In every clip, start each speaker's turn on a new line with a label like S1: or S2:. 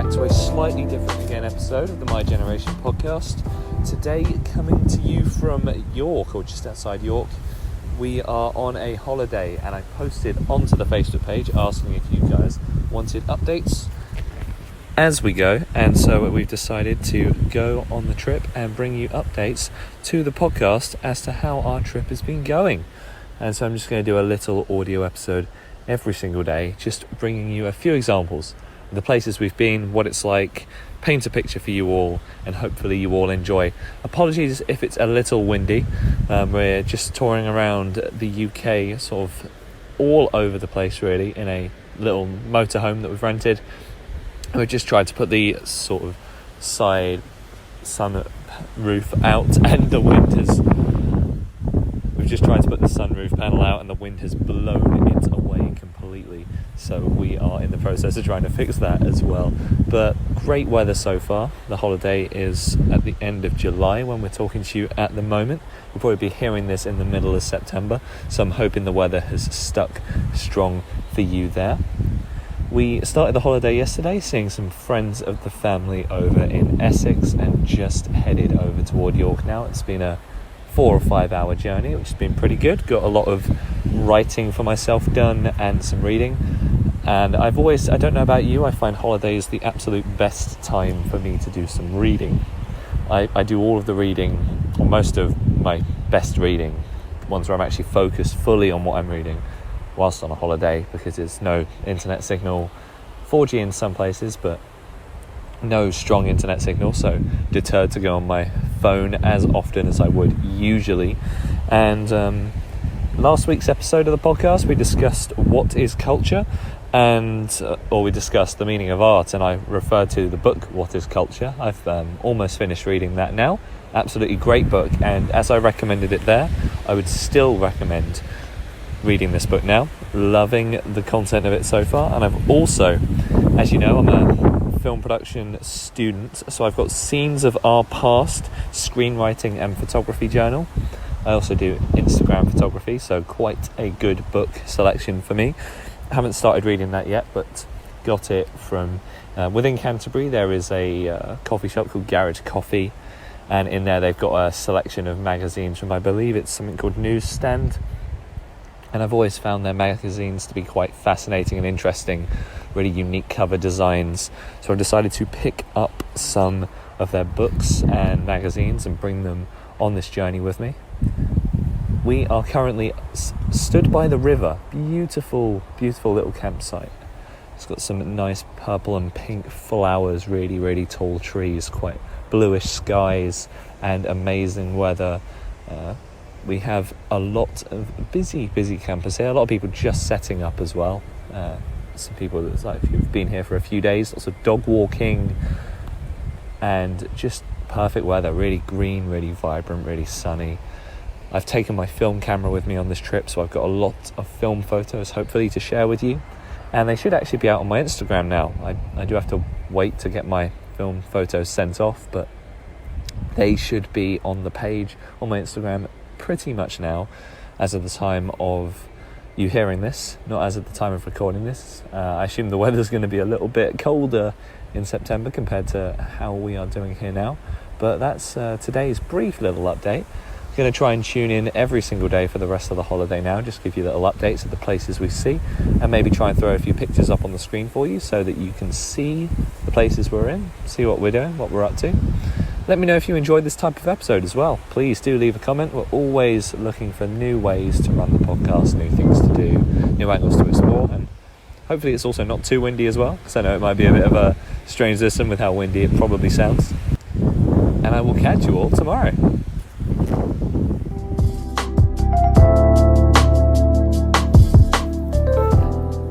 S1: back to a slightly different again episode of the My Generation podcast. Today coming to you from York, or just outside York. We are on a holiday and I posted onto the Facebook page asking if you guys wanted updates as we go, and so we've decided to go on the trip and bring you updates to the podcast as to how our trip has been going. And so I'm just going to do a little audio episode every single day, just bringing you a few examples of the places we've been, what it's like, paint a picture for you all, and hopefully you all enjoy. Apologies if it's a little windy. We're just touring around the UK, sort of all over the place really, in a little motorhome that we've rented. We've just tried to put the sort of side sun roof out, and the wind has... We've just tried to put the sunroof panel out and the wind has blown it away completely. So we are in the process of trying to fix that as well. But great weather so far. The holiday is at the end of July when we're talking to you at the moment. We'll probably be hearing this in the middle of September. So I'm hoping the weather has stuck strong for you there. We started the holiday yesterday seeing some friends of the family over in Essex and just headed over toward York now. It's been a 4 or 5 hour journey, which has been pretty good. Got a lot of writing for myself done and some reading. And I don't know about you, I find holidays the absolute best time for me to do some reading. I do all of the reading, or most of my best reading, ones where I'm actually focused fully on what I'm reading, whilst on a holiday, because there's no internet signal, 4G in some places, but no strong internet signal, so deterred to go on my phone as often as I would usually. And last week's episode of the podcast, we discussed what is culture, or we discussed the meaning of art, and I referred to the book What is Culture. I've almost finished reading that now. Absolutely great book, and as I recommended it there, I would still recommend reading this book now. Loving the content of it so far. And I've also, as you know, I'm a film production student, so I've got Scenes of Our Past screenwriting and photography journal. I also do Instagram photography, so quite a good book selection for me. I haven't started reading that yet, but got it from within Canterbury. There is a coffee shop called Garage Coffee, and in there they've got a selection of magazines from, I believe it's something called Newsstand. And I've always found their magazines to be quite fascinating and interesting, really unique cover designs. So I've decided to pick up some of their books and magazines and bring them on this journey with me. We are currently stood by the river. Beautiful, beautiful little campsite. It's got some nice purple and pink flowers, really, really tall trees, quite bluish skies, and amazing weather. We have a lot of busy campers here. A lot of people just setting up as well. Some people that's like who've been here for a few days. Lots of dog walking, and just perfect weather. Really green, really vibrant, really sunny. I've taken my film camera with me on this trip, so I've got a lot of film photos, hopefully, to share with you. And they should actually be out on my Instagram now. I do have to wait to get my film photos sent off, but they should be on the page on my Instagram pretty much now, as of the time of you hearing this, not as of the time of recording this. I assume the weather's going to be a little bit colder in September compared to how we are doing here now, but that's today's brief little update. I'm going to try and tune in every single day for the rest of the holiday now, just give you little updates of the places we see, and maybe try and throw a few pictures up on the screen for you so that you can see the places we're in, see what we're doing, what we're up to. Let me know if you enjoyed this type of episode as well. Please do leave a comment. We're always looking for new ways to run the podcast, new things to do, new angles to explore, and hopefully it's also not too windy as well, because I know it might be a bit of a strange system with how windy it probably sounds. And I will catch you all tomorrow.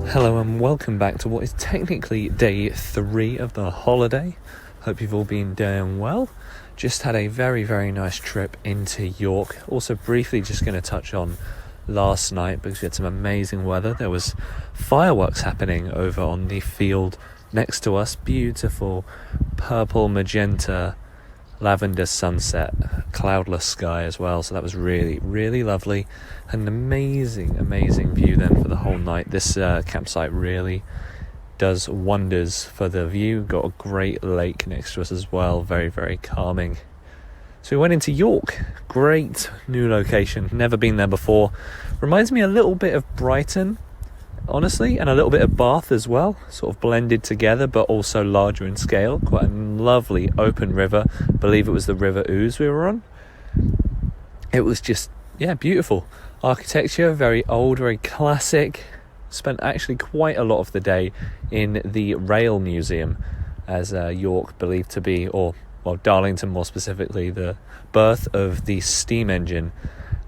S1: Hello and welcome back to what is technically day 3 of the holiday. Hope you've all been doing well. Just had a very, very nice trip into York. Also briefly just going to touch on last night, because we had some amazing weather. There was fireworks happening over on the field next to us. Beautiful purple, magenta, lavender sunset, cloudless sky as well. So that was really, really lovely. An amazing view then for the whole night. This campsite really does wonders for the view. Got a great lake next to us as well, very, very calming. So we went into York, great new location, never been there before. Reminds me a little bit of Brighton, honestly, and a little bit of Bath as well, sort of blended together, but also larger in scale. Quite a lovely open river. I believe it was the River Ouse we were on. It was just, beautiful. Architecture, very old, very classic. Spent actually quite a lot of the day in the Rail Museum, as York believed to be, Darlington more specifically, the birth of the steam engine,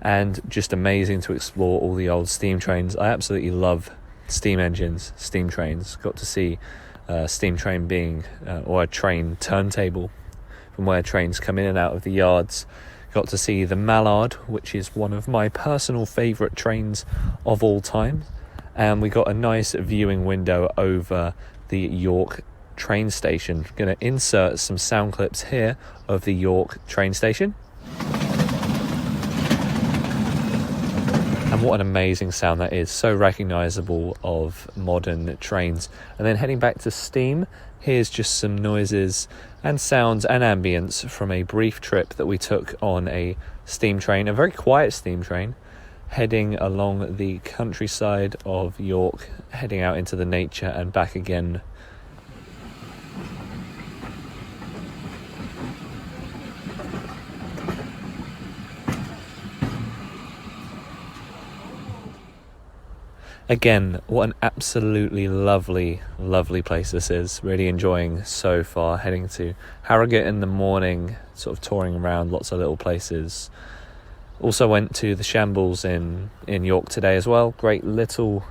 S1: and just amazing to explore all the old steam trains. I absolutely love steam engines, steam trains. Got to see a steam train being, or a train turntable from where trains come in and out of the yards. Got to see the Mallard, which is one of my personal favourite trains of all time. And we got a nice viewing window over the York train station. Going to insert some sound clips here of the York train station. And what an amazing sound that is. So recognisable of modern trains. And then heading back to steam, here's just some noises and sounds and ambience from a brief trip that we took on a steam train, a very quiet steam train, heading along the countryside of York, heading out into the nature and back again. Again, what an absolutely lovely, lovely place this is. Really enjoying so far. Heading to Harrogate in the morning, sort of touring around lots of little places. Also went to the Shambles in York today as well. Great little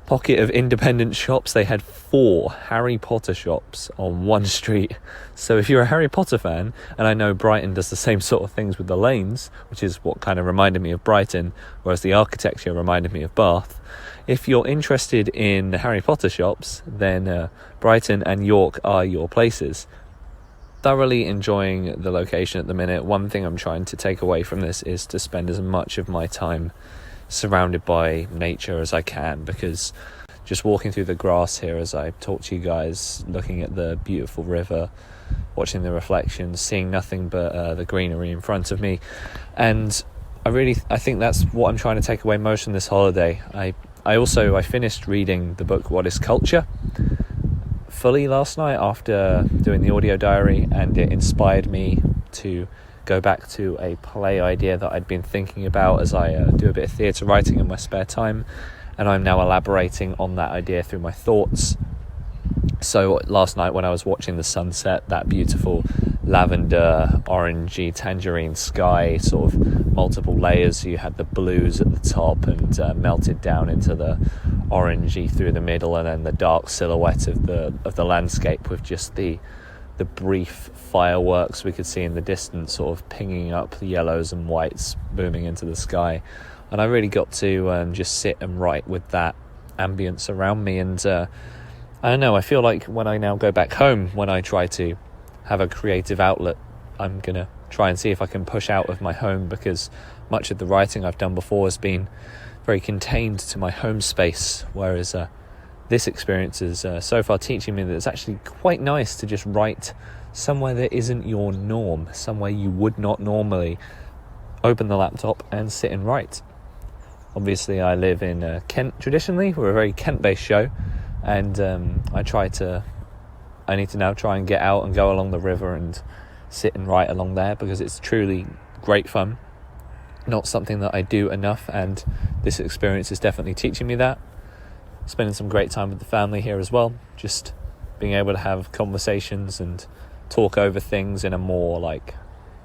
S1: pocket of independent shops. They had 4 Harry Potter shops on one street. So if you're a Harry Potter fan, and I know Brighton does the same sort of things with the lanes, which is what kind of reminded me of Brighton, whereas the architecture reminded me of Bath. If you're interested in Harry Potter shops, then Brighton and York are your places. Thoroughly enjoying the location at the minute. One thing I'm trying to take away from this is to spend as much of my time surrounded by nature as I can, because just walking through the grass here as I talk to you guys, looking at the beautiful river, watching the reflections, seeing nothing but the greenery in front of me. And I think that's what I'm trying to take away most from this holiday. I finished reading the book What is Culture fully last night after doing the audio diary, and it inspired me to go back to a play idea that I'd been thinking about as I do a bit of theatre writing in my spare time, and I'm now elaborating on that idea through my thoughts. So last night when I was watching the sunset, that beautiful lavender, orangey, tangerine sky, sort of multiple layers, you had the blues at the top and melted down into the orangey through the middle, and then the dark silhouette of the landscape with just the brief fireworks we could see in the distance, sort of pinging up the yellows and whites booming into the sky. And I really got to just sit and write with that ambience around me. And I don't know, I feel like when I now go back home, when I try to have a creative outlet, I'm going to try and see if I can push out of my home, because much of the writing I've done before has been very contained to my home space, whereas this experience is so far teaching me that it's actually quite nice to just write somewhere that isn't your norm, somewhere you would not normally open the laptop and sit and write. Obviously, I live in Kent traditionally. We're a very Kent-based show, and I need to now try and get out and go along the river and sit and write along there, because it's truly great fun. Not something that I do enough, and this experience is definitely teaching me that. Spending some great time with the family here as well, just being able to have conversations and talk over things in a more like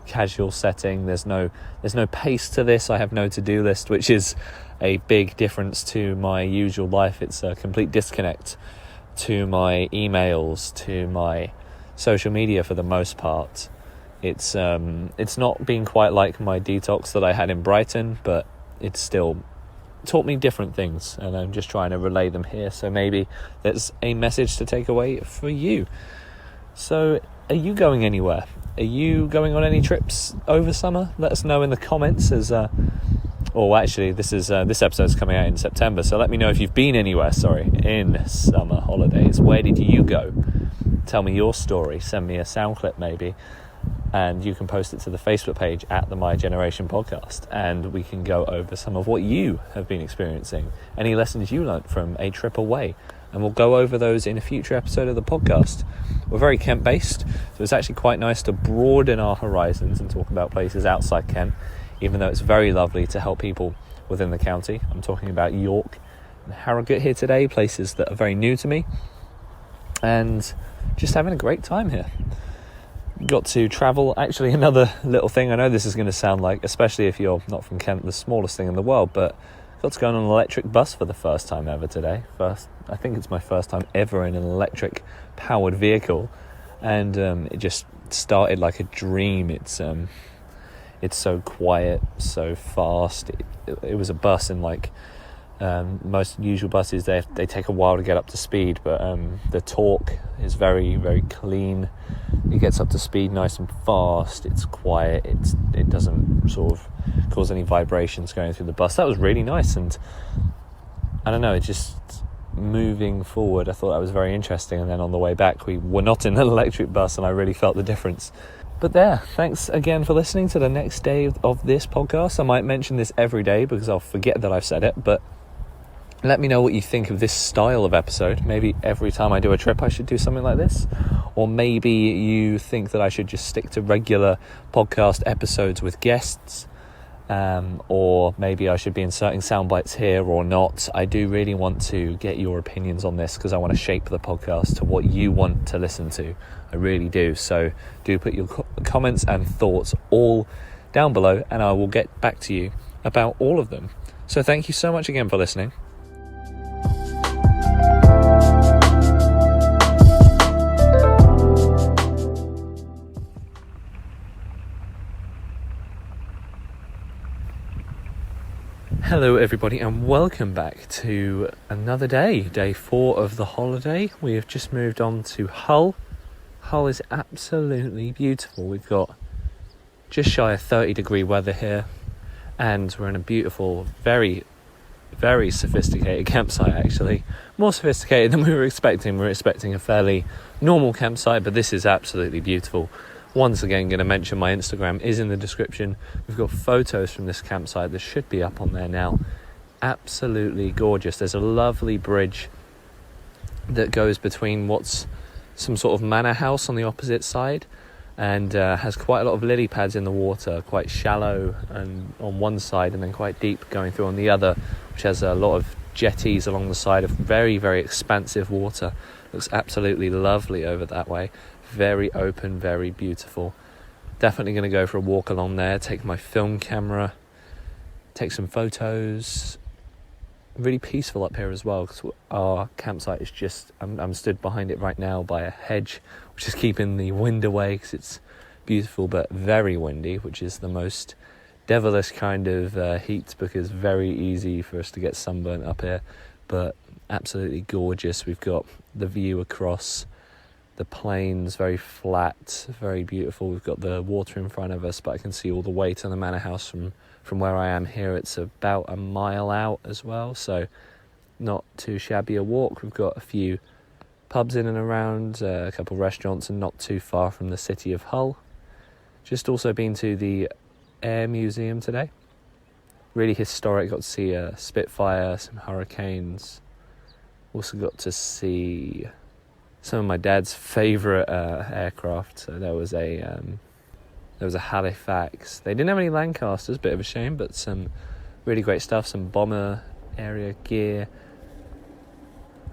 S1: casual setting. There's no pace to this. I have no to-do list, which is a big difference to my usual life. It's a complete disconnect to my emails, to my social media for the most part. It's not been quite like my detox that I had in Brighton, but it's still taught me different things, and I'm just trying to relay them here. So maybe there's a message to take away for you. So are you going anywhere? Are you going on any trips over summer? Let us know in the comments, as Or actually, this episode's coming out in September, so let me know if you've been anywhere, in summer holidays. Where did you go? Tell me your story. Send me a sound clip maybe, and you can post it to the Facebook page at the My Generation Podcast, and we can go over some of what you have been experiencing, any lessons you learnt from a trip away, and we'll go over those in a future episode of the podcast. We're very Kent-based, so it's actually quite nice to broaden our horizons and talk about places outside Kent, even though it's very lovely to help people within the county. I'm talking about York and Harrogate here today, places that are very new to me, and just having a great time here. Got to travel. Actually, another little thing, I know this is going to sound like, especially if you're not from Kent, the smallest thing in the world, but got to go on an electric bus for the first time ever today. I think it's my first time ever in an electric powered vehicle, and it just started like a dream. It's so quiet, so fast. It was a bus, and like most usual buses, they take a while to get up to speed, but the torque is very, very clean. It gets up to speed nice and fast. It's quiet. It doesn't sort of cause any vibrations going through the bus. That was really nice, and I don't know, it just moving forward, I thought that was very interesting. And then on the way back, we were not in an electric bus, and I really felt the difference. But thanks again for listening to the next day of this podcast. I might mention this every day because I'll forget that I've said it, but let me know what you think of this style of episode. Maybe every time I do a trip I should do something like this, or maybe you think that I should just stick to regular podcast episodes with guests, or maybe I should be inserting sound bites here or not. I do really want to get your opinions on this because I want to shape the podcast to what you want to listen to. I really do. So do put your comments and thoughts all down below, and I will get back to you about all of them. So thank you so much again for listening. Hello everybody, and welcome back to another day 4 of the holiday. We have just moved on to Hull. Hull is absolutely beautiful. We've got just shy of 30-degree weather here, and we're in a beautiful, very, very sophisticated campsite actually. More sophisticated than we were expecting. We were expecting a fairly normal campsite, but this is absolutely beautiful. Once again, going to mention my Instagram is in the description. We've got photos from this campsite that should be up on there now. Absolutely gorgeous. There's a lovely bridge that goes between what's some sort of manor house on the opposite side, and has quite a lot of lily pads in the water, quite shallow and on one side, and then quite deep going through on the other, which has a lot of jetties along the side of very, very expansive water. Looks absolutely lovely over that way. Very open, very beautiful. Definitely going to go for a walk along there, take my film camera, take some photos. Really peaceful up here as well, because our campsite is just, I'm stood behind it right now by a hedge, which is keeping the wind away, because it's beautiful but very windy, which is the most devilish kind of heat, because very easy for us to get sunburnt up here, but absolutely gorgeous. We've got the view across the plains, very flat, very beautiful. We've got the water in front of us, but I can see all the way to the manor house from where I am here. It's about a mile out as well, so not too shabby a walk. We've got a few pubs in and around, a couple of restaurants, and not too far from the city of Hull. Just also been to the Air Museum today. Really historic. Got to see a Spitfire, some Hurricanes. Also got to see some of my dad's favourite aircraft. So there was a Halifax. They didn't have any Lancasters, bit of a shame, but some really great stuff, some bomber area gear.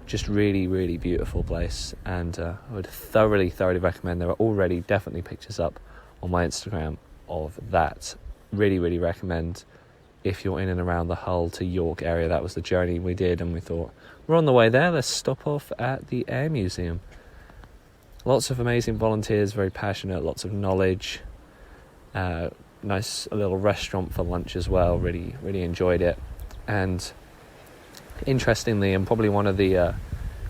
S1: Just really, really beautiful place, and I would thoroughly recommend. There are already definitely pictures up on my Instagram of that. Really, really recommend if you're in and around the Hull to York area. That was the journey we did, and we thought, we're on the way there, let's stop off at the Air Museum. Lots of amazing volunteers, very passionate, lots of knowledge. Nice little restaurant for lunch as well. Really, really enjoyed it. And interestingly, and probably one of the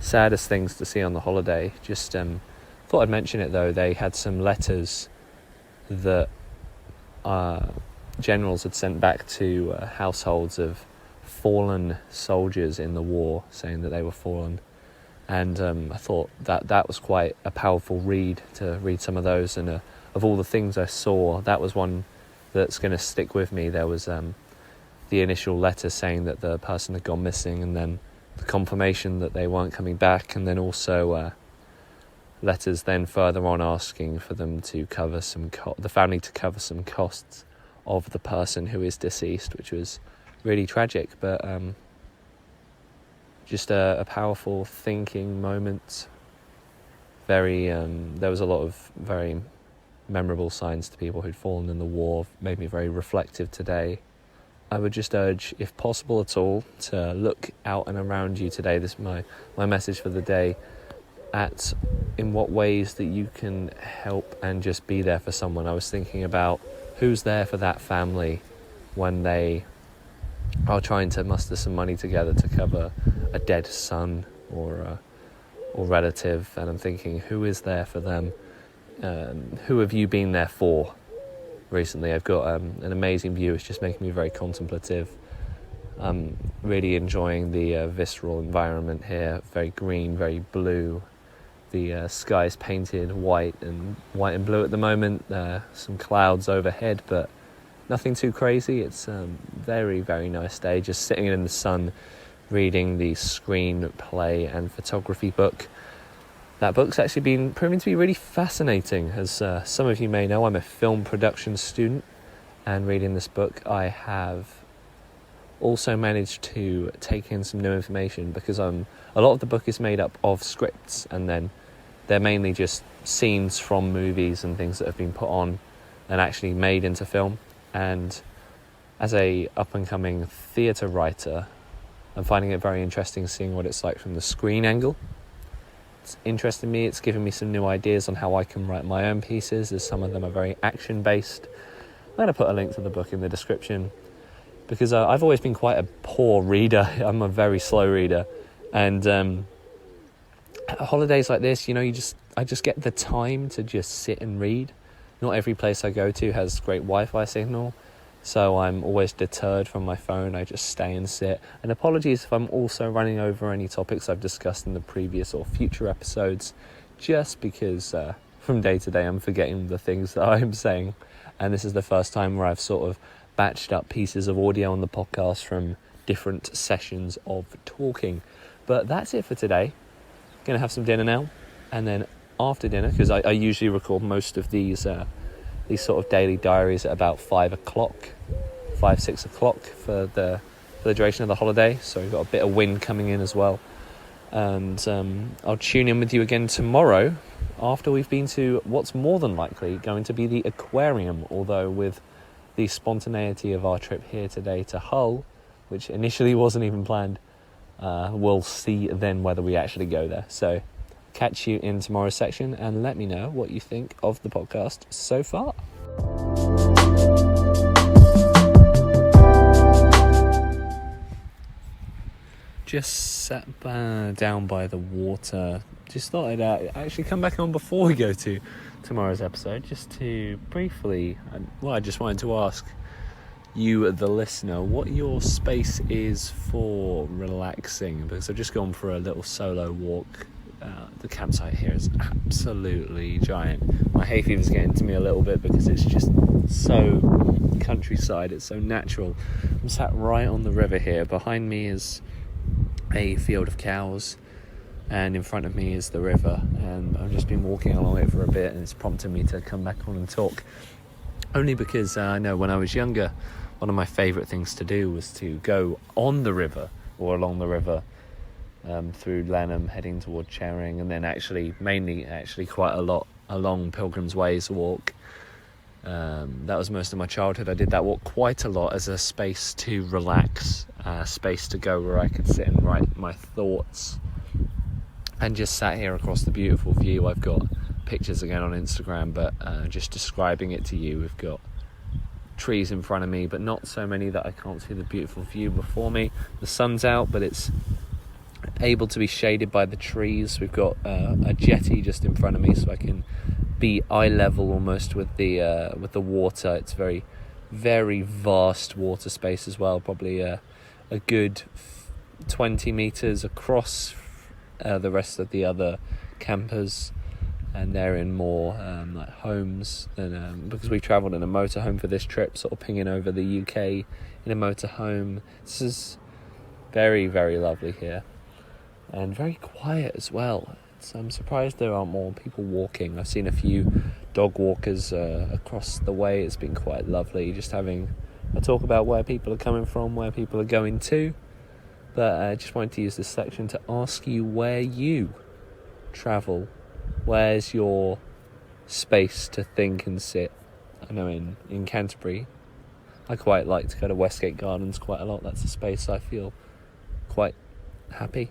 S1: saddest things to see on the holiday, just thought I'd mention it though, they had some letters that generals had sent back to households of fallen soldiers in the war, saying that they were fallen. And I thought that was quite a powerful read, to read some of those. And of all the things I saw, that was one that's going to stick with me. There was the initial letter saying that the person had gone missing, and then the confirmation that they weren't coming back, and then also letters then further on asking for them to cover the family to cover some costs of the person who is deceased, which was really tragic, but just a powerful thinking moment. There was a lot of very memorable signs to people who'd fallen in the war, made me very reflective today. I would just urge, if possible at all, to look out and around you today. This is my message for the day, at in what ways that you can help and just be there for someone. I was thinking about who's there for that family when they are trying to muster some money together to cover a dead son or relative, and I'm thinking, who is there for them? Who have you been there for recently? I've got an amazing view. It's just making me very contemplative. I'm really enjoying the visceral environment here. Very green, very blue. The sky is painted white and blue at the moment. Some clouds overhead, but nothing too crazy. It's a very, very nice day. Just sitting in the sun, reading the screenplay and photography book. That book's actually been proving to be really fascinating. As some of you may know, I'm a film production student, and reading this book, I have also managed to take in some new information, because a lot of the book is made up of scripts, and then they're mainly just scenes from movies and things that have been put on and actually made into film. And as a up-and-coming theatre writer, I'm finding it very interesting seeing what it's like from the screen angle. It's interesting me. It's given me some new ideas on how I can write my own pieces, as some of them are very action-based. I'm going to put a link to the book in the description, because I've always been quite a poor reader. I'm a very slow reader, and holidays like this, I just get the time to just sit and read. Not every place I go to has great Wi-Fi signal, so I'm always deterred from my phone. I just stay and sit. And apologies if I'm also running over any topics I've discussed in the previous or future episodes, just because from day to day I'm forgetting the things that I'm saying. And this is the first time where I've sort of batched up pieces of audio on the podcast from different sessions of talking. But that's it for today. Going to have some dinner now, and then after dinner, because I usually record most of these sort of daily diaries at about 6 o'clock for the duration of the holiday. So we've got a bit of wind coming in as well, and I'll tune in with you again tomorrow after we've been to what's more than likely going to be the aquarium, although with the spontaneity of our trip here today to Hull, which initially wasn't even planned, we'll see then whether we actually go there. So catch you in tomorrow's section, and let me know what you think of the podcast so far. Just sat down by the water. Just thought I'd actually come back on before we go to tomorrow's episode, just to briefly, I just wanted to ask you, the listener, what your space is for relaxing, because I've just gone for a little solo walk. The campsite here is absolutely giant. My hay fever's getting to me a little bit because it's just so countryside, it's so natural. I'm sat right on the river here. Behind me is a field of cows, and in front of me is the river, and I've just been walking along it for a bit, and it's prompted me to come back on and talk, only because I know when I was younger, one of my favourite things to do was to go on the river or along the river, through Lenham heading toward Charing, and then mainly quite a lot along Pilgrim's Ways walk. That was most of my childhood. I did that walk quite a lot as a space to relax, space to go where I could sit and write my thoughts, and just sat here across the beautiful view. I've got pictures again on Instagram, but just describing it to you, we've got trees in front of me, but not so many that I can't see the beautiful view before me. The sun's out, but it's able to be shaded by the trees. We've got a jetty just in front of me, so I can be eye level almost with the water. It's very very vast water space as well, probably a good 20 metres across the rest of the other campers, and they're in more like homes, and because we travelled in a motorhome for this trip, sort of pinging over the UK in a motorhome. This is very, very lovely here, and very quiet as well. I'm surprised there aren't more people walking. I've seen a few dog walkers across the way. It's been quite lovely just having a talk about where people are coming from, where people are going to. But I just wanted to use this section to ask you where you travel. Where's your space to think and sit? I know in Canterbury, I quite like to go to Westgate Gardens quite a lot. That's a space I feel quite happy.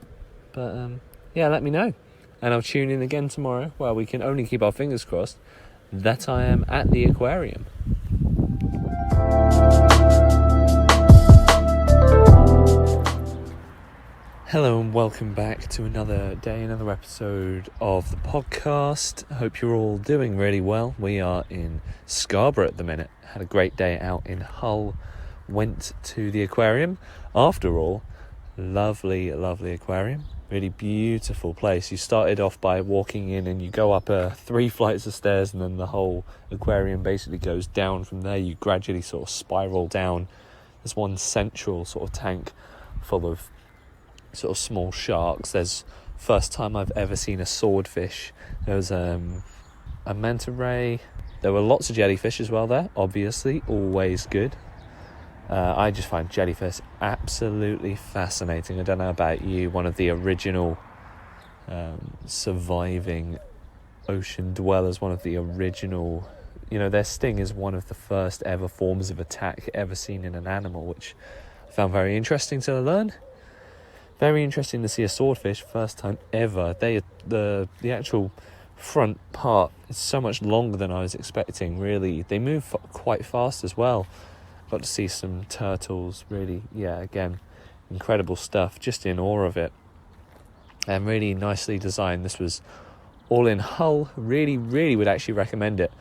S1: But yeah, let me know. And I'll tune in again tomorrow, where we can only keep our fingers crossed that I am at the aquarium. Hello and welcome back to another day, another episode of the podcast. I hope you're all doing really well. We are in Scarbrough at the minute. Had a great day out in Hull. Went to the aquarium. After all, lovely, lovely aquarium. Really beautiful place. You started off by walking in and you go up 3 flights of stairs, and then the whole aquarium basically goes down from there. You gradually sort of spiral down. There's one central sort of tank full of sort of small sharks. There's first time I've ever seen a swordfish. There was a manta ray. There were lots of jellyfish as well there, obviously, always good. I just find jellyfish absolutely fascinating. I don't know about you, one of the original surviving ocean dwellers, one of the original, their sting is one of the first ever forms of attack ever seen in an animal, which I found very interesting to learn. Very interesting to see a swordfish, first time ever. The actual front part is so much longer than I was expecting, really. They move quite fast as well. Got to see some turtles, really, again, incredible stuff, just in awe of it. And really nicely designed. This was all in Hull. Really, really would actually recommend it.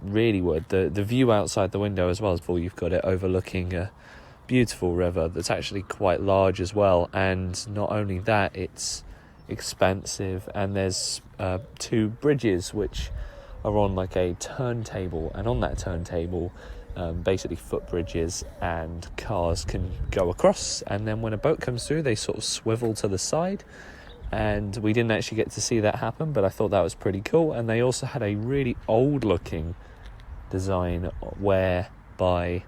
S1: Really would. The view outside the window as well, you've got it overlooking a beautiful river that's actually quite large as well. And not only that, it's expansive, and there's 2 bridges which are on like a turntable, and on that turntable basically footbridges, and cars can go across, and then when a boat comes through they sort of swivel to the side. And we didn't actually get to see that happen, but I thought that was pretty cool. And they also had a really old looking design whereby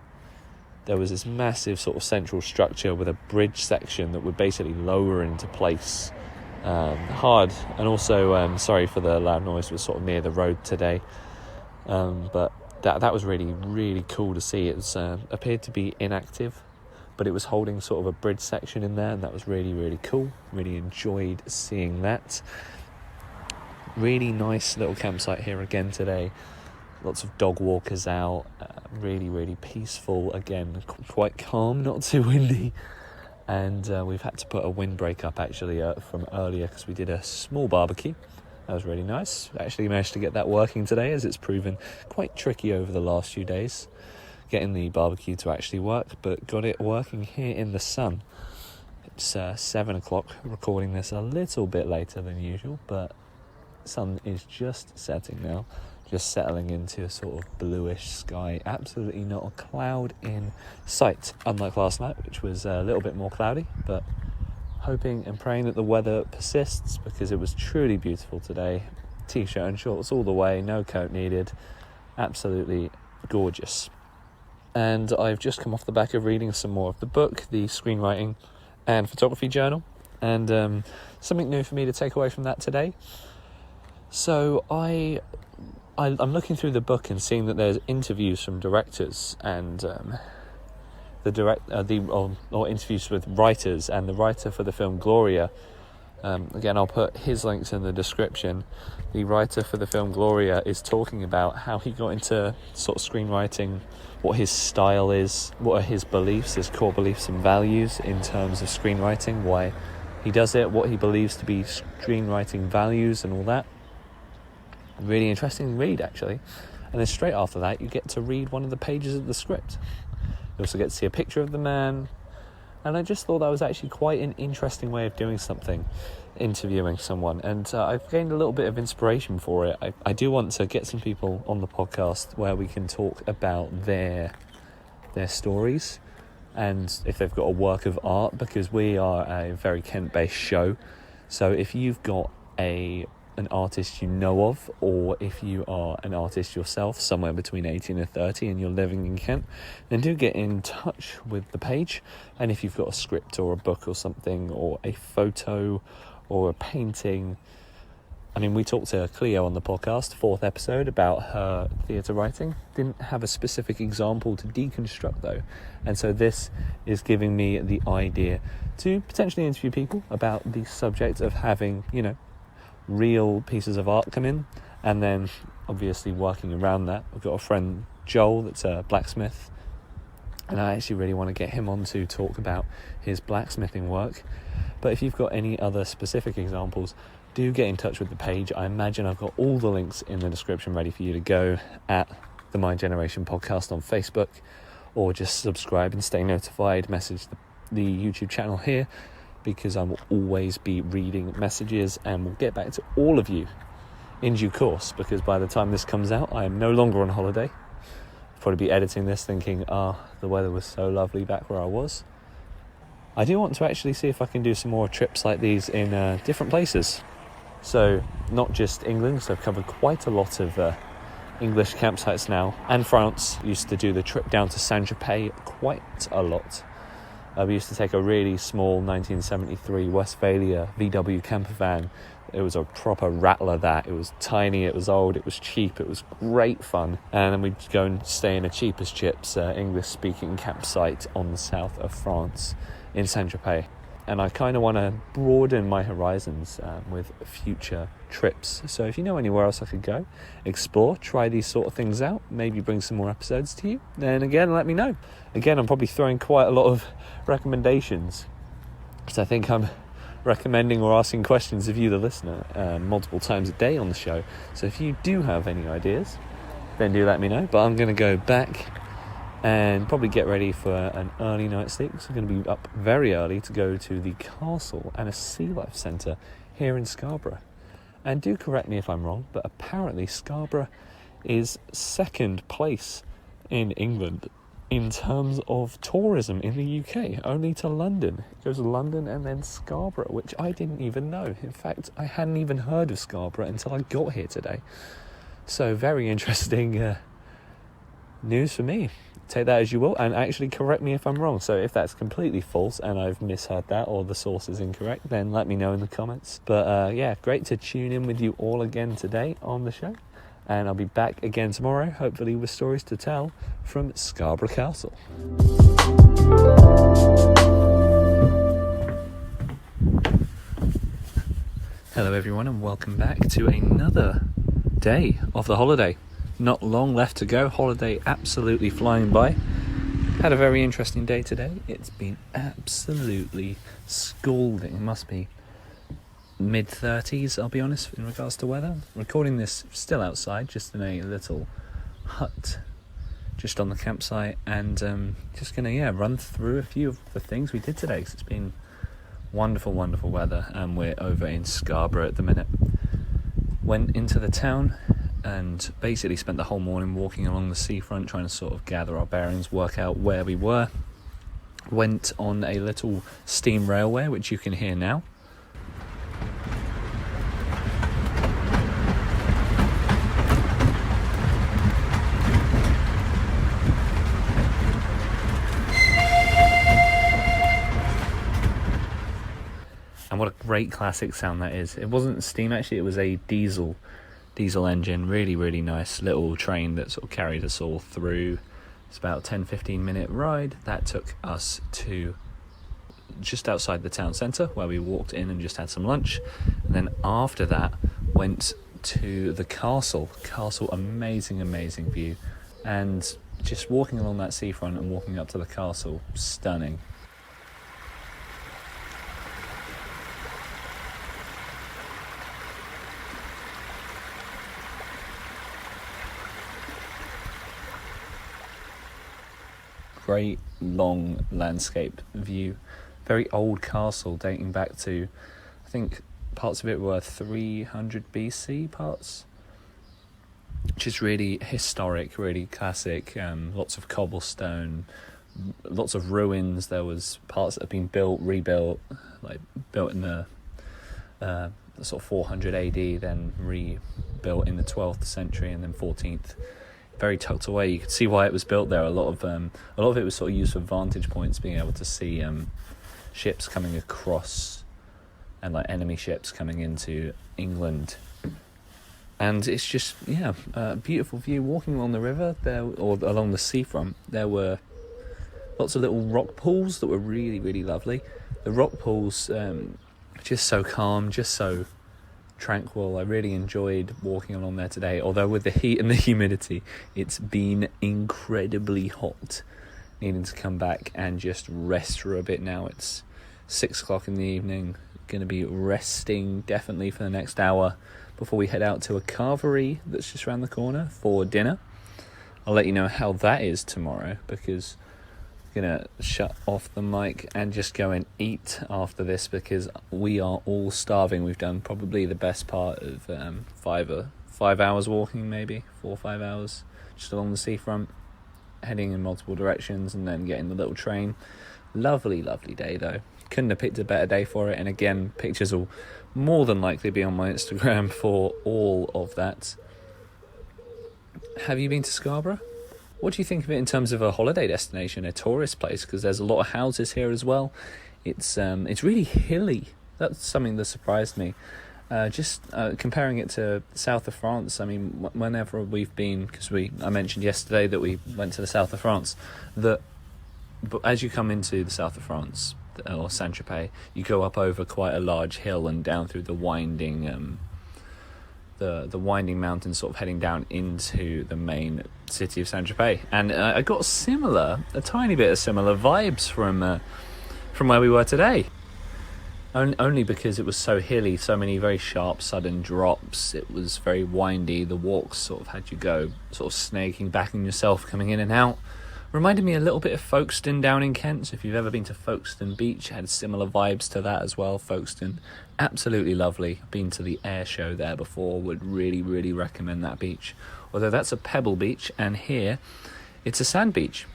S1: there was this massive sort of central structure with a bridge section that would basically lower into place hard. And also sorry for the loud noise, was sort of near the road today, but that was really, really cool to see. It was, appeared to be inactive, but it was holding sort of a bridge section in there, and that was really, really cool. Really enjoyed seeing that. Really nice little campsite here again today. Lots of dog walkers out. Really, really peaceful. Again, quite calm, not too windy. And we've had to put a windbreak up actually from earlier because we did a small barbecue. That was really nice. Actually managed to get that working today, as it's proven quite tricky over the last few days getting the barbecue to actually work, but got it working here in the sun. It's 7 o'clock, recording this a little bit later than usual, but the sun is just setting now, just settling into a sort of bluish sky. Absolutely not a cloud in sight, unlike last night, which was a little bit more cloudy, but hoping and praying that the weather persists, because it was truly beautiful today. T-shirt and shorts all the way, no coat needed. Absolutely gorgeous. And I've just come off the back of reading some more of the book, the Screenwriting and Photography Journal, and something new for me to take away from that today. So I'm looking through the book and seeing that there's interviews from directors and interviews with writers, and the writer for the film Gloria. Again, I'll put his links in the description. The writer for the film Gloria is talking about how he got into sort of screenwriting, what his style is, what are his beliefs, his core beliefs and values in terms of screenwriting, why he does it, what he believes to be screenwriting values and all that. Really interesting read, actually. and then straight after that you get to read one of the pages of the script. You also get to see a picture of the man, and I just thought that was actually quite an interesting way of doing something, interviewing someone, and I've gained a little bit of inspiration for it. I do want to get some people on the podcast where we can talk about their stories, and if they've got a work of art, because we are a very Kent-based show. So if you've got an artist you know of, or if you are an artist yourself, somewhere between 18 and 30, and you're living in Kent, then do get in touch with the page. And if you've got a script or a book or something, or a photo or a painting, I mean, we talked to Cleo on the podcast, 4th episode, about her theatre writing. Didn't have a specific example to deconstruct, though. And so this is giving me the idea to potentially interview people about the subject of having, real pieces of art come in. And then, obviously, working around that, I've got a friend, Joel, that's a blacksmith. And I actually really want to get him on to talk about his blacksmithing work. But if you've got any other specific examples, do get in touch with the page. I imagine I've got all the links in the description ready for you to go at the My Generation podcast on Facebook, or just subscribe and stay notified. Message the YouTube channel here, because I will always be reading messages, and we'll get back to all of you in due course, because by the time this comes out, I am no longer on holiday. I'll probably be editing this thinking, the weather was so lovely back where I was. I do want to actually see if I can do some more trips like these in different places. So not just England, so I've covered quite a lot of English campsites now, and France. Used to do the trip down to Saint-Tropez quite a lot. We used to take a really small 1973 Westphalia VW camper van. It was a proper rattler that. It was tiny, it was old, it was cheap, it was great fun. And then we'd go and stay in a cheap as chips English-speaking campsite on the south of France in Saint-Tropez. And I kind of want to broaden my horizons with future trips. So if you know anywhere else I could go, explore, try these sort of things out, maybe bring some more episodes to you, then again, let me know. Again, I'm probably throwing quite a lot of recommendations, because I think I'm recommending or asking questions of you, the listener, multiple times a day on the show. So if you do have any ideas, then do let me know. But I'm going to go back and probably get ready for an early night's sleep. So I'm going to be up very early to go to the castle and a sea life centre here in Scarbrough. And do correct me if I'm wrong, but apparently Scarbrough is second place in England in terms of tourism in the UK, only to London. It goes to London and then Scarborough, which I didn't even know. In fact, I hadn't even heard of Scarborough until I got here today. So very interesting news for me. Take that as you will, and actually correct me if I'm wrong. So if that's completely false and I've misheard that, or the source is incorrect, then let me know in the comments. But great to tune in with you all again today on the show. And I'll be back again tomorrow, hopefully with stories to tell from Scarbrough Castle. Hello everyone, and welcome back to another day of the holiday. Not long left to go, holiday absolutely flying by. Had a very interesting day today. It's been absolutely scalding. It must be mid-30s, I'll be honest, in regards to weather. Recording this still outside, just in a little hut just on the campsite, and just gonna run through a few of the things we did today, because it's been wonderful weather, and we're over in Scarbrough at the minute. Went into the town and basically spent the whole morning walking along the seafront, trying to sort of gather our bearings, work out where we were. Went on a little steam railway, which you can hear now. And what a great classic sound that is. It wasn't steam actually, it was a diesel engine. Really nice little train that sort of carried us all through. It's about a 10-15 minute ride. That took us to just outside the town centre, where we walked in and just had some lunch. And then after that went to the castle. Amazing view. And just walking along that seafront and walking up to the castle, stunning. great long landscape view. Very old castle dating back to, I think parts of it were 300 BC parts, which is really historic, really classic. Lots of cobblestone, lots of ruins. There was parts that have been rebuilt, like built in the sort of 400 AD, then rebuilt in the 12th century and then 14th. Very tucked away. You could see why it was built there. A lot of it was sort of used for vantage points, being able to see ships coming across and like enemy ships coming into England. And it's just a beautiful view. Walking along the river there, or along the seafront, there were lots of little rock pools that were really, really lovely. The rock pools, just so calm, just so tranquil. I really enjoyed walking along there today, although with the heat and the humidity, it's been incredibly hot. Needing to come back and just rest for a bit now. It's 6 o'clock in the evening. Going to be resting definitely for the next hour before we head out to a carvery that's just around the corner for dinner. I'll let you know how that is tomorrow, because I'm going to shut off the mic and just go and eat after this, because we are all starving. We've done probably the best part of 5 hours walking, maybe 4 or 5 hours, just along the seafront, heading in multiple directions and then getting the little train. Lovely, lovely day though. Couldn't have picked a better day for it. And again, pictures will more than likely be on my Instagram for all of that. Have you been to Scarbrough? What do you think of it in terms of a holiday destination, a tourist place? Because there's a lot of houses here as well. It's really hilly. That's something that surprised me. Comparing it to south of France, I mean, whenever we've been, because I mentioned yesterday that we went to the south of France, but as you come into the south of France, or Saint-Tropez, you go up over quite a large hill and down through the winding the winding mountains, sort of heading down into the main city of Saint-Tropez. And I got a tiny bit of similar vibes from where we were today. Only because it was so hilly, so many very sharp, sudden drops. It was very windy. The walks sort of had you go sort of snaking back on yourself, coming in and out. Reminded me a little bit of Folkestone down in Kent. So if you've ever been to Folkestone Beach, had similar vibes to that as well. Folkestone, absolutely lovely. Been to the air show there before. Would really, really recommend that beach. Although that's a pebble beach, and here it's a sand beach.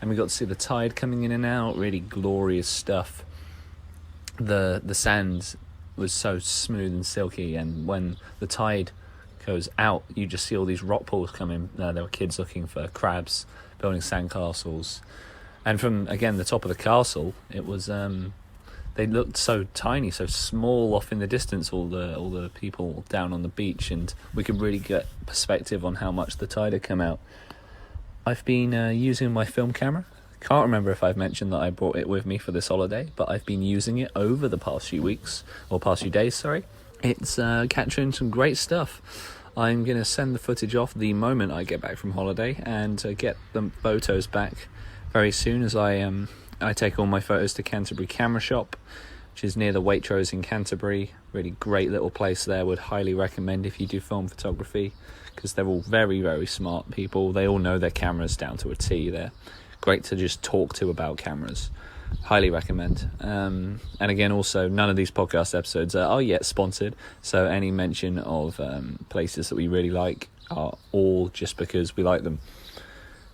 S1: And we got to see the tide coming in and out. Really glorious stuff. The sand was so smooth and silky, and when the tide goes out, you just see all these rock pools coming. There were kids looking for crabs, building sandcastles, and from again the top of the castle, it was they looked so tiny, so small off in the distance. All the people down on the beach, and we could really get perspective on how much the tide had come out. I've been using my film camera. Can't remember if I've mentioned that I brought it with me for this holiday, but I've been using it over the past few days, sorry. It's capturing some great stuff. I'm going to send the footage off the moment I get back from holiday, and get the photos back very soon, as I take all my photos to Canterbury Camera Shop, which is near the Waitrose in Canterbury. Really great little place there. Would highly recommend if you do film photography, because they're all very, very smart people. They all know their cameras down to a T. They're great to just talk to about cameras. Highly recommend. And again, also, none of these podcast episodes are yet sponsored, so any mention of places that we really like are all just because we like them.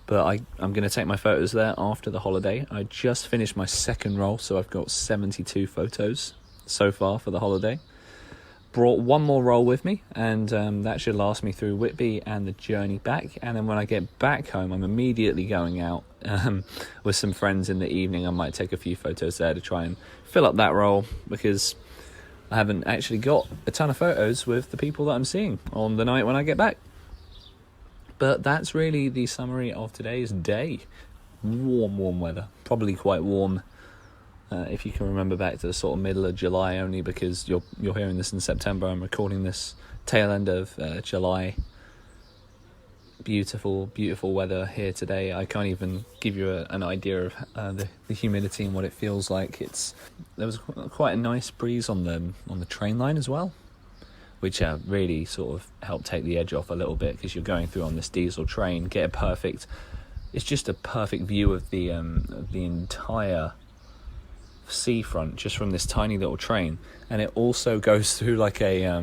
S1: But I'm going to take my photos there after the holiday. I just finished my second roll, so I've got 72 photos so far for the holiday. Brought one more roll with me, and that should last me through Whitby and the journey back. And then when I get back home, I'm immediately going out with some friends in the evening. I might take a few photos there to try and fill up that roll, because I haven't actually got a ton of photos with the people that I'm seeing on the night when I get back. But that's really the summary of today's day. Warm weather, probably quite warm. If you can remember back to the sort of middle of July, only because you're hearing this in September. I'm recording this tail end of July. Beautiful, beautiful weather here today. I can't even give you an idea of the humidity and what it feels like. There was quite a nice breeze on the train line as well, which really sort of helped take the edge off a little bit, because you're going through on this diesel train. Get a perfect it's just a perfect view of the entire seafront just from this tiny little train. And it also goes through like a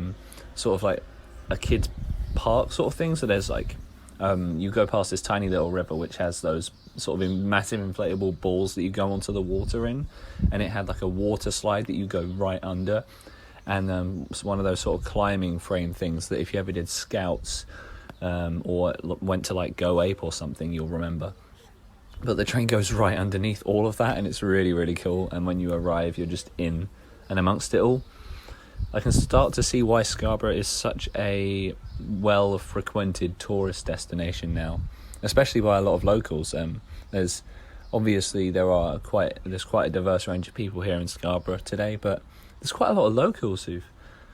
S1: sort of like a kids park sort of thing. So there's like you go past this tiny little river which has those sort of massive inflatable balls that you go onto the water in, and it had like a water slide that you go right under, and it's one of those sort of climbing frame things that if you ever did scouts or went to like Go Ape or something, you'll remember. But the train goes right underneath all of that, and it's really, really cool. And when you arrive, you're just in and amongst it all. I can start to see why Scarbrough is such a well-frequented tourist destination now, especially by a lot of locals. There's quite a diverse range of people here in Scarbrough today, but there's quite a lot of locals who've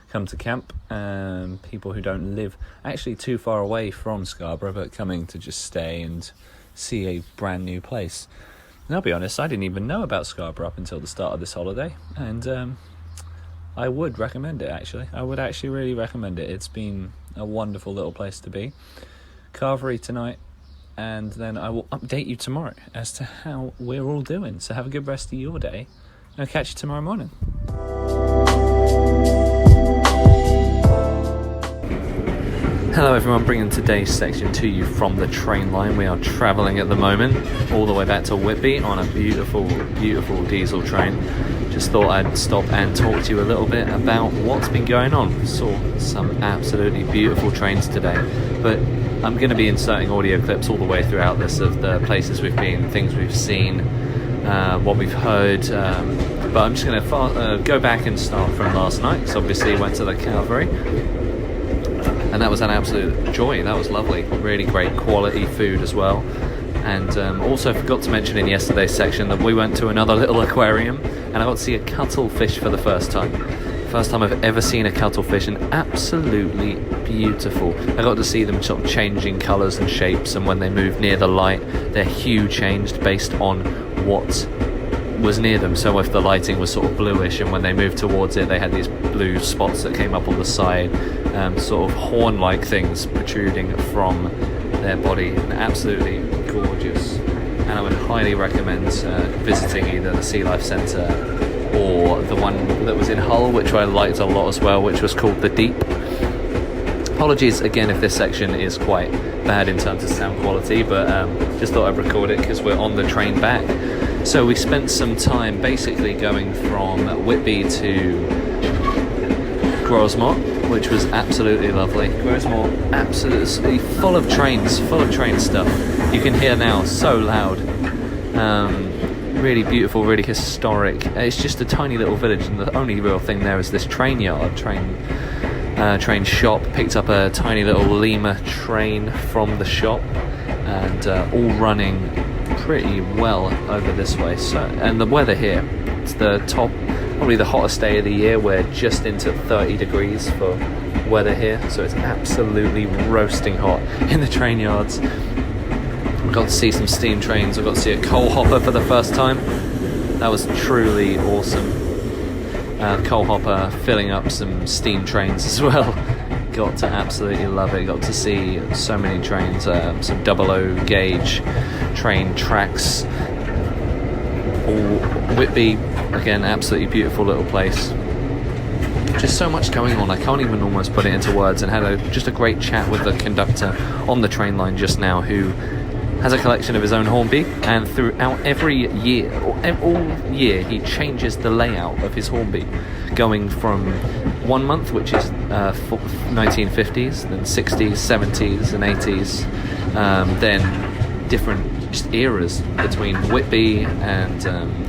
S1: come to camp, people who don't live actually too far away from Scarbrough, but coming to just stay and see a brand new place. And I'll be honest, I didn't even know about Scarbrough up until the start of this holiday, and I would recommend it actually. I would actually really recommend it. It's been a wonderful little place to be. Carvery tonight, and then I will update you tomorrow as to how we're all doing. So have a good rest of your day, and I'll catch you tomorrow morning. Hello everyone, bringing today's section to you from the train line. We are travelling at the moment all the way back to Whitby on a beautiful, beautiful diesel train. Just thought I'd stop and talk to you a little bit about what's been going on. Saw some absolutely beautiful trains today, but I'm going to be inserting audio clips all the way throughout this of the places we've been, things we've seen, what we've heard, but I'm just going to go back and start from last night, because obviously went to the Calvary. And that was an absolute joy. That was lovely. Really great quality food as well. And also forgot to mention in yesterday's section that we went to another little aquarium, and I got to see a cuttlefish for the first time. First time I've ever seen a cuttlefish, and absolutely beautiful. I got to see them sort of changing colours and shapes, and when they move near the light, their hue changed based on what was near them. So if the lighting was sort of bluish, and when they moved towards it, they had these blue spots that came up on the side, sort of horn-like things protruding from their body, and absolutely gorgeous. And I would highly recommend visiting either the Sea Life Centre or the one that was in Hull, which I liked a lot as well, which was called The Deep. Apologies again if this section is quite bad in terms of sound quality, but just thought I'd record it because we're on the train back. So we spent some time basically going from Whitby to Grosmont, which was absolutely lovely. Grosmont absolutely full of train stuff. You can hear now, so loud. Really beautiful, really historic. It's just a tiny little village, and the only real thing there is this train yard, train shop. Picked up a tiny little Lima train from the shop, and all running pretty well over this way. So, and the weather here, it's probably the hottest day of the year. We're just into 30 degrees for weather here, so it's absolutely roasting hot in the train yards. I got to see some steam trains. I got to see a coal hopper for the first time. That was truly awesome. Coal hopper filling up some steam trains as well. Got to absolutely love it. Got to see so many trains, some 00 gauge train tracks. Whitby, again, absolutely beautiful little place. Just so much going on, I can't even almost put it into words. And had just a great chat with the conductor on the train line just now, who has a collection of his own hornbeat, and throughout every year, all year, he changes the layout of his hornbeat, going from 1 month, which is 1950s, then 60s, 70s and 80s, then different just eras between Whitby and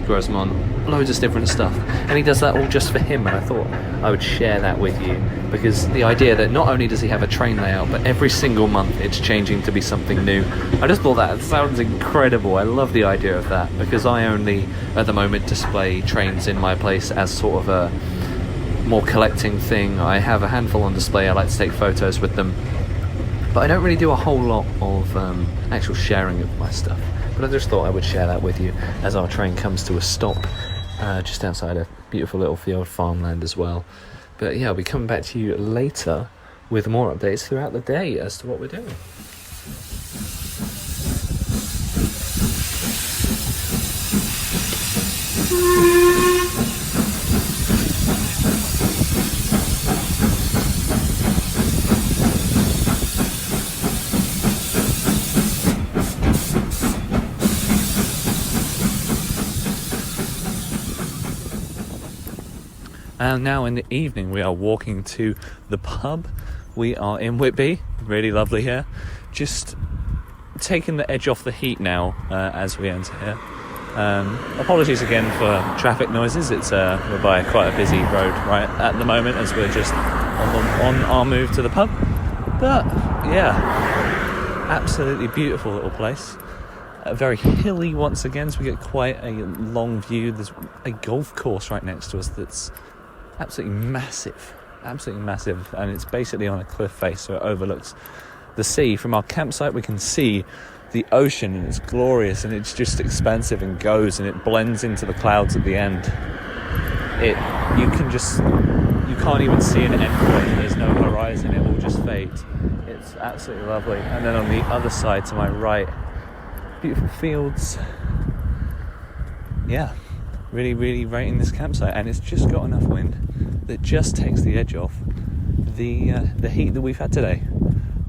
S1: Grosmont, loads of different stuff, and he does that all just for him. And I thought I would share that with you, because the idea that not only does he have a train layout, but every single month it's changing to be something new. I just thought that sounds incredible. I love the idea of that, because I only at the moment display trains in my place as sort of a more collecting thing. I have a handful on display. I like to take photos with them, but I don't really do a whole lot of actual sharing of my stuff. But I just thought I would share that with you as our train comes to a stop just outside a beautiful little field farmland as well. But yeah, I'll be coming back to you later with more updates throughout the day as to what we're doing. And now in the evening we are walking to the pub. We are in Whitby, really lovely here. Just taking the edge off the heat now as we enter here. Apologies again for traffic noises. We're by quite a busy road right at the moment as we're just on our move to the pub. But yeah, absolutely beautiful little place. Very hilly once again, so we get quite a long view. There's a golf course right next to us that's absolutely massive, and it's basically on a cliff face, so it overlooks the sea. From our campsite we can see the ocean, and it's glorious, and it's just expansive and goes, and it blends into the clouds at the end. You can't even see an end point. There's no horizon, it all just fades. It's absolutely lovely. And then on the other side to my right, beautiful fields. Yeah, really rating this campsite, and it's just got enough wind that just takes the edge off the heat that we've had today.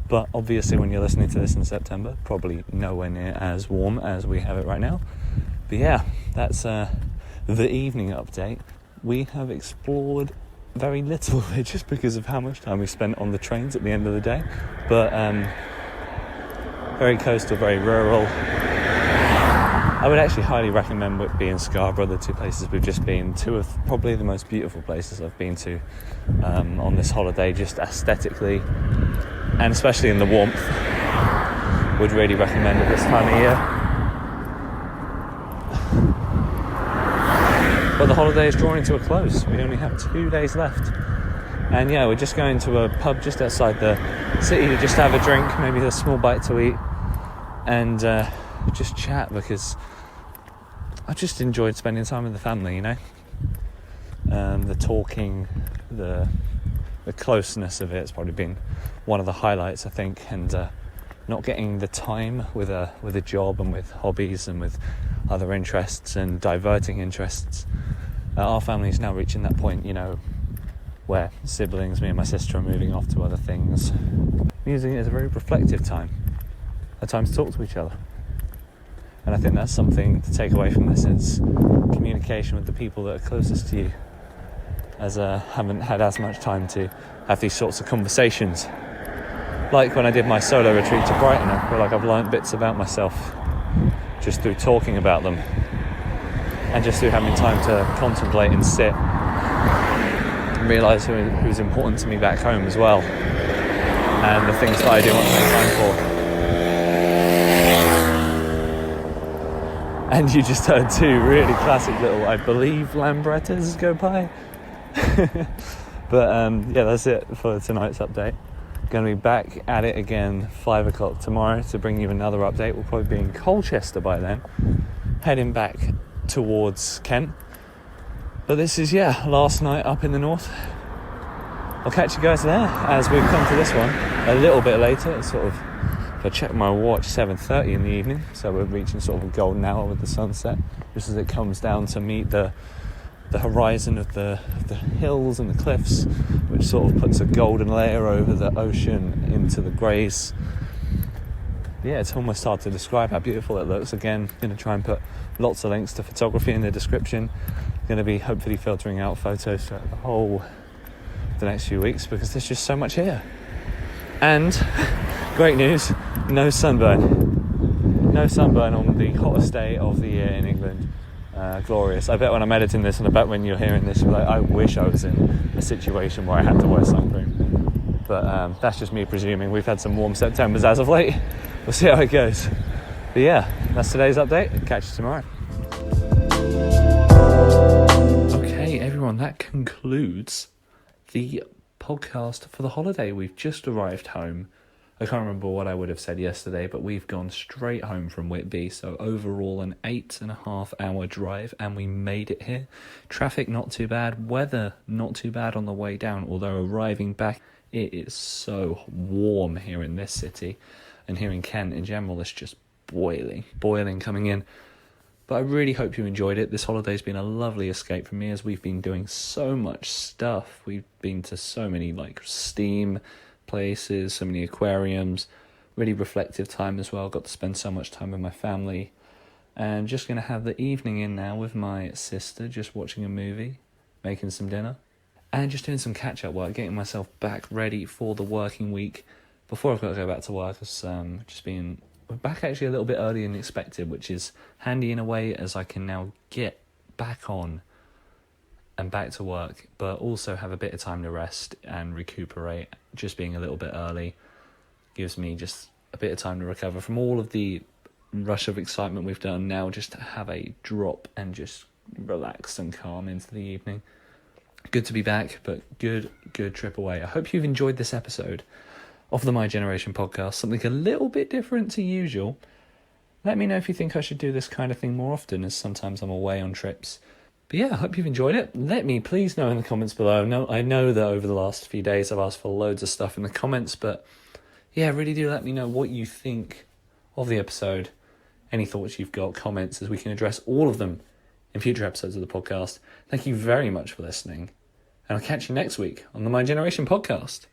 S1: But obviously when you're listening to this in September, probably nowhere near as warm as we have it right now. But yeah, that's the evening update. We have explored very little of it just because of how much time we spent on the trains at the end of the day. But very coastal, very rural. I would actually highly recommend Whitby and Scarbrough, the two places we've just been. Two of probably the most beautiful places I've been to on this holiday, just aesthetically and especially in the warmth. Would really recommend it this time of year. But the holiday is drawing to a close. We only have 2 days left. And yeah, we're just going to a pub just outside the city to just have a drink, maybe a small bite to eat, and just chat, because I just enjoyed spending time with the family, you know. The talking, the closeness of it's probably been one of the highlights, I think, and not getting the time with a job and with hobbies and with other interests and diverting interests. Our family is now reaching that point, you know, where siblings, me and my sister, are moving off to other things. Using it as a very reflective time, a time to talk to each other. And I think that's something to take away from this. It's communication with the people that are closest to you, as I haven't had as much time to have these sorts of conversations. Like when I did my solo retreat to Brighton, I feel like I've learnt bits about myself just through talking about them, and just through having time to contemplate and sit and realise who's important to me back home as well, and the things that I do want to make time for. And you just heard two really classic little, I believe, Lambrettas go by. But yeah, that's it for tonight's update. Going to be back at it again 5 o'clock tomorrow to bring you another update. We'll probably be in Colchester by then, heading back towards Kent. But this is, last night up in the north. I'll catch you guys there as we've come to this one a little bit later. It's sort of, if I check my watch, 7:30 in the evening, so we're reaching sort of a golden hour with the sunset, just as it comes down to meet the horizon of the hills and the cliffs, which sort of puts a golden layer over the ocean into the greys. Yeah, it's almost hard to describe how beautiful it looks. Again, going to try and put lots of links to photography in the description. Going to be hopefully filtering out photos throughout the next few weeks, because there's just so much here. And great news, no sunburn. No sunburn on the hottest day of the year in England. Glorious. I bet when I'm editing this, and I bet when you're hearing this, you're like, I wish I was in a situation where I had to wear sunscreen. But that's just me presuming. We've had some warm Septembers as of late. We'll see how it goes. But yeah, that's today's update. Catch you tomorrow. Okay, everyone, that concludes the podcast for the holiday. We've just arrived home. I can't remember what I would have said yesterday, but we've gone straight home from Whitby, so overall an 8.5 hour drive, and we made it here. Traffic not too bad, weather not too bad on the way down, although arriving back, it is so warm here in this city, and here in Kent in general, it's just boiling coming in. But I really hope you enjoyed it. This holiday's been a lovely escape for me as we've been doing so much stuff. We've been to so many steam places, so many aquariums, really reflective time as well. Got to spend so much time with my family. And just going to have the evening in now with my sister, just watching a movie, making some dinner, and just doing some catch-up work, getting myself back ready for the working week before I've got to go back to work. We're back actually a little bit earlier than expected, which is handy in a way as I can now get back on and back to work, but also have a bit of time to rest and recuperate. Just being a little bit early gives me just a bit of time to recover from all of the rush of excitement we've done. Now just to have a drop and just relax and calm into the evening. Good to be back, but good trip away. I hope you've enjoyed this episode of the My Generation podcast, something a little bit different to usual. Let me know if you think I should do this kind of thing more often, as sometimes I'm away on trips. But yeah, I hope you've enjoyed it. Let me please know in the comments below. I know that over the last few days I've asked for loads of stuff in the comments, but yeah, really do let me know what you think of the episode. Any thoughts you've got, comments, as we can address all of them in future episodes of the podcast. Thank you very much for listening, and I'll catch you next week on the My Generation podcast.